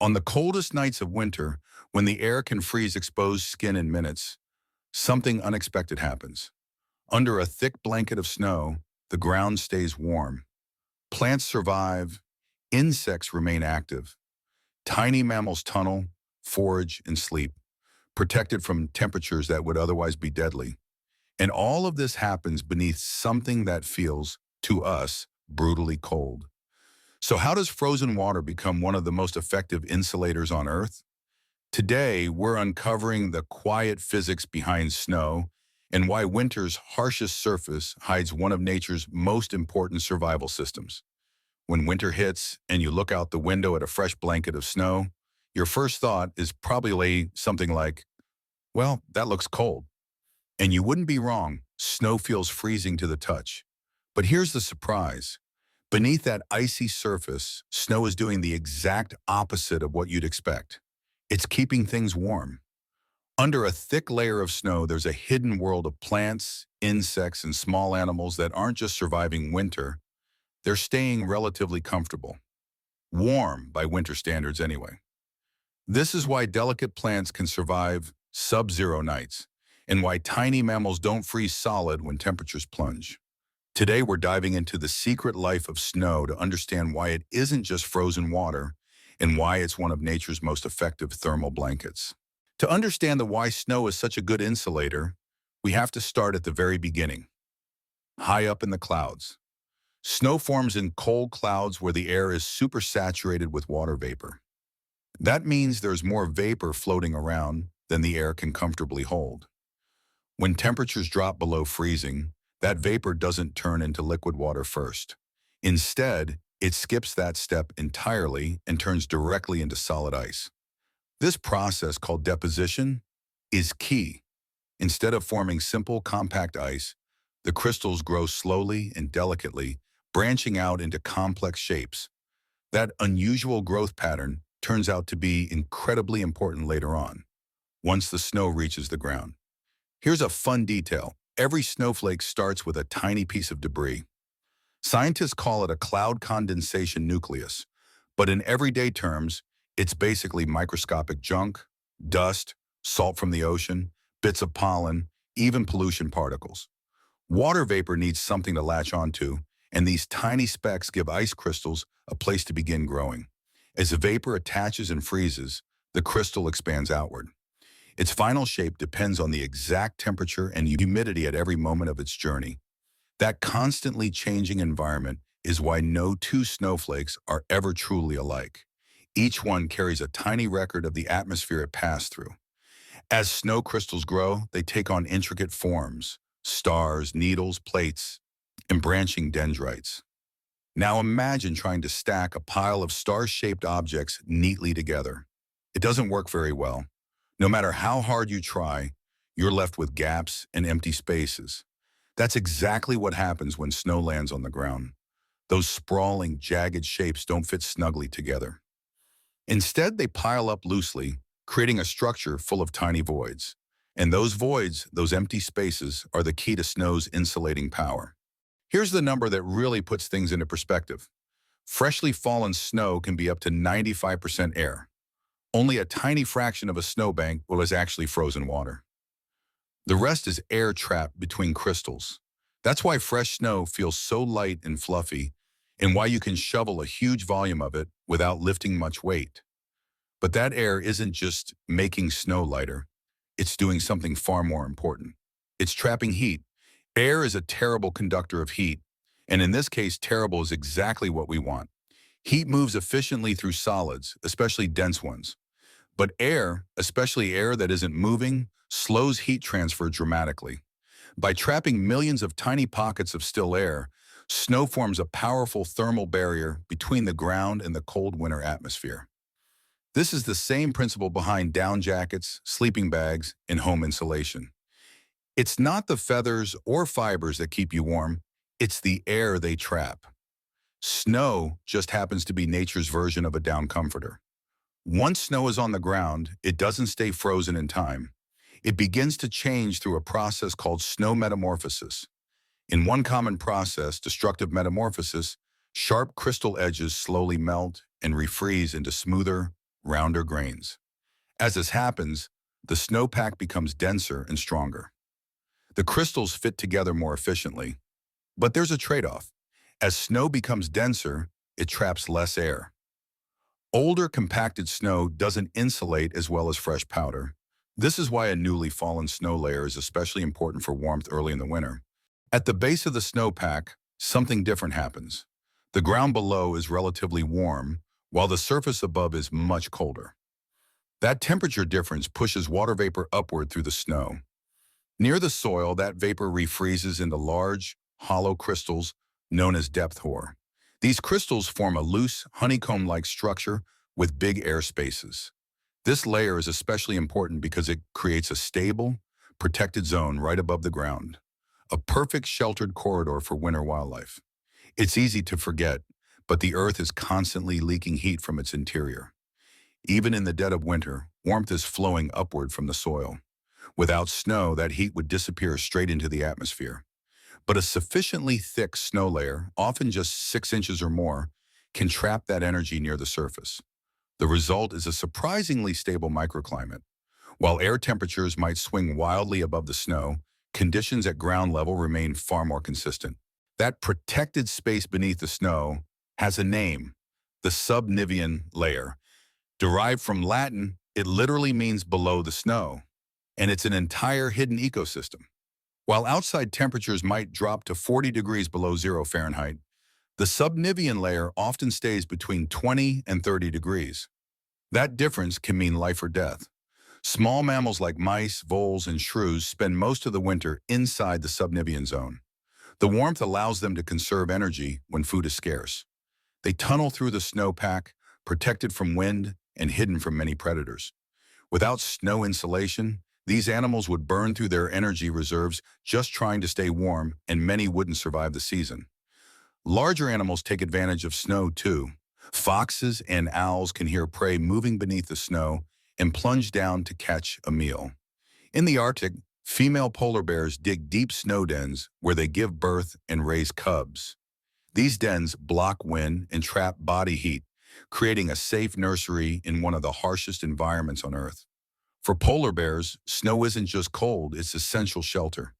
On the coldest nights of winter, when the air can freeze exposed skin in minutes, something unexpected happens. Under a thick blanket of snow, the ground stays warm. Plants survive, insects remain active. Tiny mammals tunnel, forage, and sleep, protected from temperatures that would otherwise be deadly. And all of this happens beneath something that feels, to us, brutally cold. So how does frozen water become one of the most effective insulators on Earth? Today, we're uncovering the quiet physics behind snow and why winter's harshest surface hides one of nature's most important survival systems. When winter hits and you look out the window at a fresh blanket of snow, your first thought is probably something like, well, that looks cold. And you wouldn't be wrong, snow feels freezing to the touch. But here's the surprise. Beneath that icy surface, snow is doing the exact opposite of what you'd expect. It's keeping things warm. Under a thick layer of snow, there's a hidden world of plants, insects, and small animals that aren't just surviving winter, they're staying relatively comfortable. Warm by winter standards anyway. This is why delicate plants can survive sub-zero nights, and why tiny mammals don't freeze solid when temperatures plunge. Today, we're diving into the secret life of snow to understand why it isn't just frozen water and why it's one of nature's most effective thermal blankets. To understand the why snow is such a good insulator, we have to start at the very beginning, high up in the clouds. Snow forms in cold clouds where the air is supersaturated with water vapor. That means there's more vapor floating around than the air can comfortably hold. When temperatures drop below freezing, that vapor doesn't turn into liquid water first. Instead, it skips that step entirely and turns directly into solid ice. This process, called deposition, is key. Instead of forming simple, compact ice, the crystals grow slowly and delicately, branching out into complex shapes. That unusual growth pattern turns out to be incredibly important later on, once the snow reaches the ground. Here's a fun detail. Every snowflake starts with a tiny piece of debris. Scientists call it a cloud condensation nucleus, but in everyday terms, it's basically microscopic junk, dust, salt from the ocean, bits of pollen, even pollution particles. Water vapor needs something to latch onto, and these tiny specks give ice crystals a place to begin growing. As the vapor attaches and freezes, the crystal expands outward. Its final shape depends on the exact temperature and humidity at every moment of its journey. That constantly changing environment is why no two snowflakes are ever truly alike. Each one carries a tiny record of the atmosphere it passed through. As snow crystals grow, they take on intricate forms: stars, needles, plates, and branching dendrites. Now imagine trying to stack a pile of star-shaped objects neatly together. It doesn't work very well. No matter how hard you try, you're left with gaps and empty spaces. That's exactly what happens when snow lands on the ground. Those sprawling, jagged shapes don't fit snugly together. Instead, they pile up loosely, creating a structure full of tiny voids. And those voids, those empty spaces, are the key to snow's insulating power. Here's the number that really puts things into perspective. Freshly fallen snow can be up to 95% air. Only a tiny fraction of a snowbank is actually frozen water. The rest is air trapped between crystals. That's why fresh snow feels so light and fluffy, and why you can shovel a huge volume of it without lifting much weight. But that air isn't just making snow lighter. It's doing something far more important. It's trapping heat. Air is a terrible conductor of heat, and in this case, terrible is exactly what we want. Heat moves efficiently through solids, especially dense ones. But air, especially air that isn't moving, slows heat transfer dramatically. By trapping millions of tiny pockets of still air, snow forms a powerful thermal barrier between the ground and the cold winter atmosphere. This is the same principle behind down jackets, sleeping bags, and home insulation. It's not the feathers or fibers that keep you warm, it's the air they trap. Snow just happens to be nature's version of a down comforter. Once snow is on the ground, it doesn't stay frozen in time. It begins to change through a process called snow metamorphosis. In one common process, destructive metamorphosis, sharp crystal edges slowly melt and refreeze into smoother, rounder grains. As this happens, the snowpack becomes denser and stronger. The crystals fit together more efficiently, but there's a trade-off. As snow becomes denser, it traps less air. Older compacted snow doesn't insulate as well as fresh powder. This is why a newly fallen snow layer is especially important for warmth early in the winter. At the base of the snowpack, something different happens. The ground below is relatively warm, while the surface above is much colder. That temperature difference pushes water vapor upward through the snow. Near the soil, that vapor refreezes into large, hollow crystals known as depth hoar. These crystals form a loose, honeycomb-like structure with big air spaces. This layer is especially important because it creates a stable, protected zone right above the ground, a perfect sheltered corridor for winter wildlife. It's easy to forget, but the Earth is constantly leaking heat from its interior. Even in the dead of winter, warmth is flowing upward from the soil. Without snow, that heat would disappear straight into the atmosphere. But a sufficiently thick snow layer, often just 6 inches or more, can trap that energy near the surface. The result is a surprisingly stable microclimate. While air temperatures might swing wildly above the snow, conditions at ground level remain far more consistent. That protected space beneath the snow has a name, the subnivean layer. Derived from Latin, it literally means below the snow, and it's an entire hidden ecosystem. While outside temperatures might drop to 40 degrees below 0 Fahrenheit, the subnivean layer often stays between 20 and 30 degrees. That difference can mean life or death. Small mammals like mice, voles, and shrews spend most of the winter inside the subnivean zone. The warmth allows them to conserve energy when food is scarce. They tunnel through the snowpack, protected from wind and hidden from many predators. Without snow insulation, these animals would burn through their energy reserves just trying to stay warm, and many wouldn't survive the season. Larger animals take advantage of snow too. Foxes and owls can hear prey moving beneath the snow and plunge down to catch a meal. In the Arctic, female polar bears dig deep snow dens where they give birth and raise cubs. These dens block wind and trap body heat, creating a safe nursery in one of the harshest environments on Earth. For polar bears, snow isn't just cold, it's essential shelter.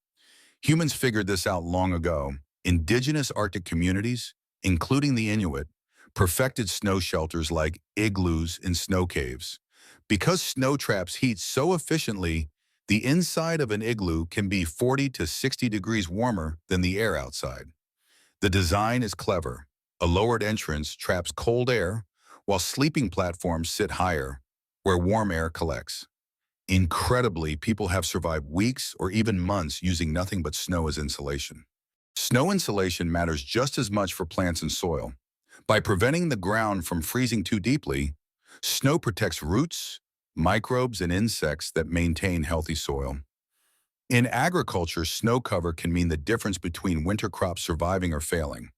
Humans figured this out long ago. Indigenous Arctic communities, including the Inuit, perfected snow shelters like igloos and snow caves. Because snow traps heat so efficiently, the inside of an igloo can be 40 to 60 degrees warmer than the air outside. The design is clever. A lowered entrance traps cold air, while sleeping platforms sit higher, where warm air collects. Incredibly, people have survived weeks or even months using nothing but snow as insulation. Snow insulation matters just as much for plants and soil. By preventing the ground from freezing too deeply, snow protects roots, microbes, and insects that maintain healthy soil. In agriculture, snow cover can mean the difference between winter crops surviving or failing.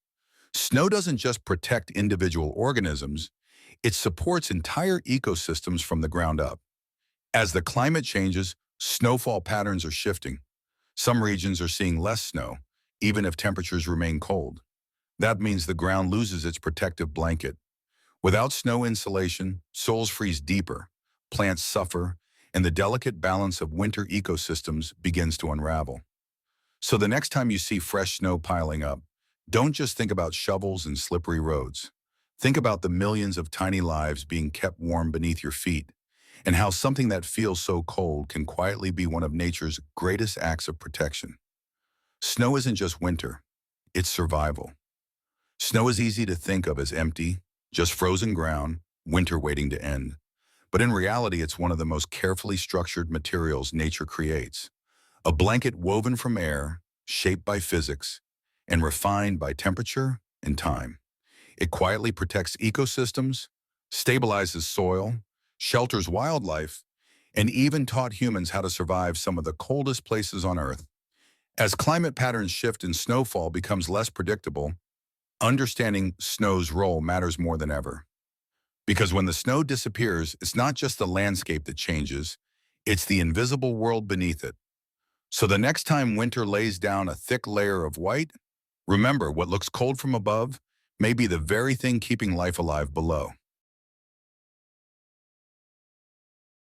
Snow doesn't just protect individual organisms, it supports entire ecosystems from the ground up. As the climate changes, snowfall patterns are shifting. Some regions are seeing less snow, even if temperatures remain cold. That means the ground loses its protective blanket. Without snow insulation, soils freeze deeper, plants suffer, and the delicate balance of winter ecosystems begins to unravel. So the next time you see fresh snow piling up, don't just think about shovels and slippery roads. Think about the millions of tiny lives being kept warm beneath your feet, and how something that feels so cold can quietly be one of nature's greatest acts of protection. Snow isn't just winter, it's survival. Snow is easy to think of as empty, just frozen ground, winter waiting to end. But in reality, it's one of the most carefully structured materials nature creates. A blanket woven from air, shaped by physics, and refined by temperature and time. It quietly protects ecosystems, stabilizes soil, shelters wildlife, and even taught humans how to survive some of the coldest places on Earth. As climate patterns shift and snowfall becomes less predictable, understanding snow's role matters more than ever. Because when the snow disappears, it's not just the landscape that changes, it's the invisible world beneath it. So the next time winter lays down a thick layer of white, remember what looks cold from above may be the very thing keeping life alive below.